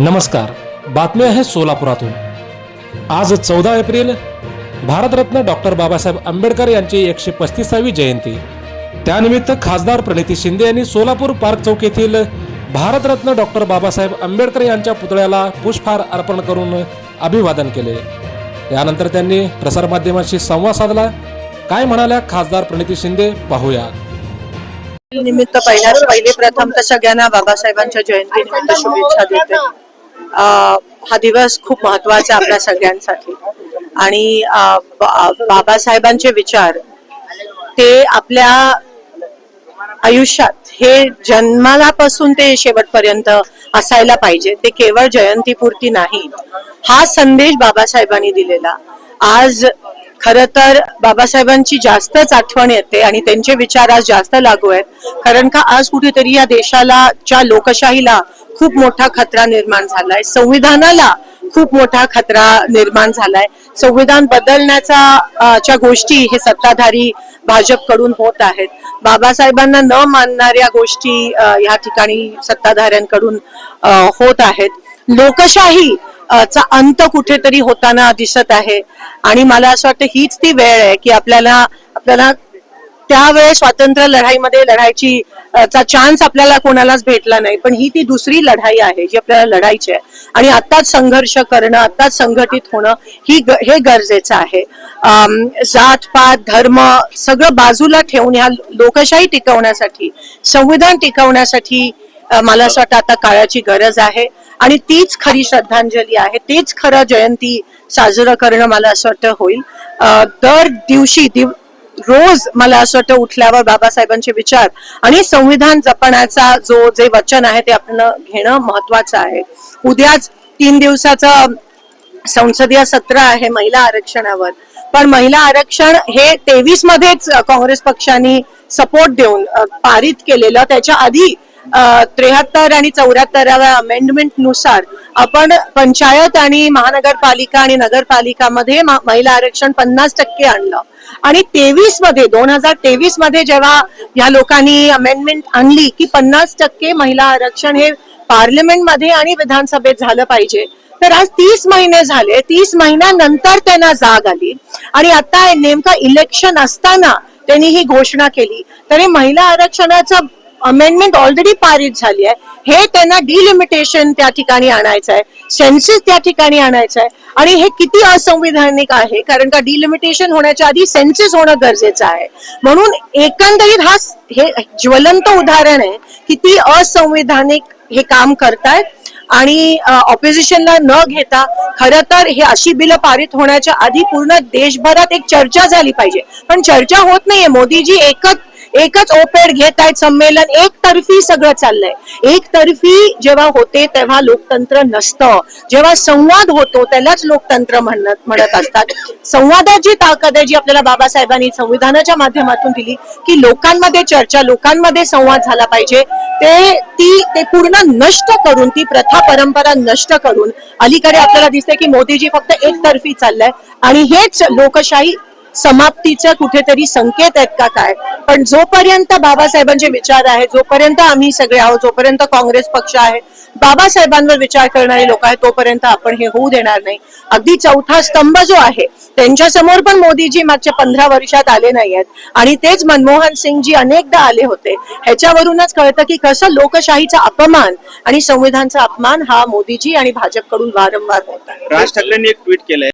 नमस्कार, बातमी आहे सोलापुरातून। आज 14 एप्रिल भारतरत्न डॉक्टर बाबासाहेब आंबेडकर यांची 135वी जयंती। त्यानिमित्त खासदार प्रणिती शिंदे यांनी सोलापूर पार्क चौक येथील भारतरत्न डॉक्टर बाबासाहेब आंबेडकर यांच्या पुतळ्याला पुष्पहार अर्पण करून अभिवादन केले। यानंतर त्यांनी प्रसारमाध्यमांशी संवाद साधला। काय म्हणाल्या खासदार प्रणिती शिंदे पाहूया। निमित्त पहिले प्रथम तर सगळ्यांना बाबासाहेबांच्या जयंतीनिमित्त शुभेच्छा देते। हा दिवस खूप महत्त्वाचा आपल्या सगळ्यांसाठी आणि बाबासाहेबांचे विचार ते आपल्या आयुष्यात हे जन्मापासून ते शेवटपर्यंत असायला पाहिजे। ते केवळ जयंतीपुरती नाही, हा संदेश बाबासाहेबांनी दिलेला। आज खरं तर बाबासाहेबांची जास्तच आठवण येते आणि त्यांचे विचार आज जास्त लागू आहेत, कारण का आज कुठेतरी या देशाला च्या लोकशाहीला खूप मोठा खतरा निर्माण झालाय, संविधानाला खूप मोठा खतरा निर्माण झालाय। संविधान बदलण्याच्या गोष्टी हे सत्ताधारी भाजपकडून होत आहेत। बाबासाहेबांना न मानणाऱ्या गोष्टी या ठिकाणी सत्ताधाऱ्यांकडून होत आहेत। लोकशाही चा अंत कुठेतरी होताना दिसत आहे आणि मला असं वाटतं हीच ती वेळ आहे की आपल्याला त्यावेळेस स्वातंत्र्य लढाईमध्ये लढायची चान्स आपल्याला कोणालाच भेटला नाही, पण ही ती दुसरी लढाई आहे जी आपल्याला लढायची आहे आणि आताच संघर्ष करणं, आताच संघटित होणं हे गरजेचं आहे। जात पात धर्म सगळं बाजूला ठेवून ह्या लोकशाही टिकवण्यासाठी, संविधान टिकवण्यासाठी मला असं वाटतं आता काळाची गरज आहे आणि तीच खरी श्रद्धांजली आहे, तेच खरं जयंती साजरं करणं मला असं वाटतं होईल। दर दिवशी रोज मला असं वाटतं उठल्यावर बाबासाहेबांचे विचार आणि संविधान जपण्याचा जे वचन आहे ते आपण घेणं महत्वाचं आहे। उद्याच 3 दिवसाचं संसदीय सत्र आहे महिला आरक्षणावर, पण महिला आरक्षण हे 23 मध्येच काँग्रेस पक्षाने सपोर्ट देऊन पारित केलेलं। त्याच्या आधी 73 आणि 74व्या अमेंडमेंट नुसार आपण पंचायत आणि महानगरपालिका आणि नगरपालिकामध्ये महिला आरक्षण 50% आणलं आणि 2023 मध्ये जेव्हा या लोकांनी अमेंडमेंट आणली की 50% महिला आरक्षण हे पार्लमेंटमध्ये आणि विधानसभेत झालं पाहिजे, तर आज 30 महिने झाले। 30 महिन्यानंतर त्यांना जाग आली आणि आता नेमका इलेक्शन असताना त्यांनी ही घोषणा केली। तरी महिला आरक्षणाचं अमेंडमेंट ऑलरेडी पारित झाली आहे, हे त्यांना डिलिमिटेशन त्या ठिकाणी आणायचं आहे, सेन्सस त्या ठिकाणी आणायचं आहे आणि हे किती असंविधानिक आहे, कारण का डिलिमिटेशन होण्याच्या आधी सेन्सस होणं गरजेचं आहे। म्हणून एकंदरीत हे ज्वलंत उदाहरण आहे किती असंविधानिक हे काम करतायत आणि ऑपोजिशनला न घेता खरं तर हे अशी बिलं पारित होण्याच्या आधी पूर्ण देशभरात एक चर्चा झाली पाहिजे, पण चर्चा होत नाहीये। मोदीजी एकच ओपेड घेत आहेत, संमेलन एकतर्फी सगळं चाललंय। एकतर्फी जेव्हा होते तेव्हा लोकतंत्र नसतं, जेव्हा संवाद होतो त्यालाच लोकतंत्र म्हणत असतात। संवादाची ताकद आहे जी आपल्याला बाबासाहेबांनी संविधानाच्या माध्यमातून दिली की लोकांमध्ये चर्चा, लोकांमध्ये संवाद झाला पाहिजे। ते पूर्ण नष्ट करून, ती प्रथा परंपरा नष्ट करून अलीकडे आपल्याला दिसतंय की मोदीजी फक्त एकतर्फी चाललंय आणि हेच लोकशाही समाप्तीचे कुठेतरी संकेत आहेत का काय। पण जोपर्यंत बाबासाहेबांचे विचार आहेत, जोपर्यंत आम्ही सगळे आहोत, जोपर्यंत काँग्रेस पक्ष आहे, बाबासाहेबांवर विचार करणारे लोक आहेत, तोपर्यंत आपण हे होऊ देणार नाही। अगदी चौथा स्तंभ जो आहे त्यांच्या समोर पण मोदीजी मागच्या 15 वर्षात आले नाही आहेत आणि तेच मनमोहन सिंगजी अनेकदा आले होते। ह्याच्यावरूनच कळतं की कसं लोकशाहीचा अपमान आणि संविधानाचा अपमान हा मोदीजी आणि भाजपकडून वारंवार होत आहे। राज ठाकरेंनी एक ट्विट केलंय।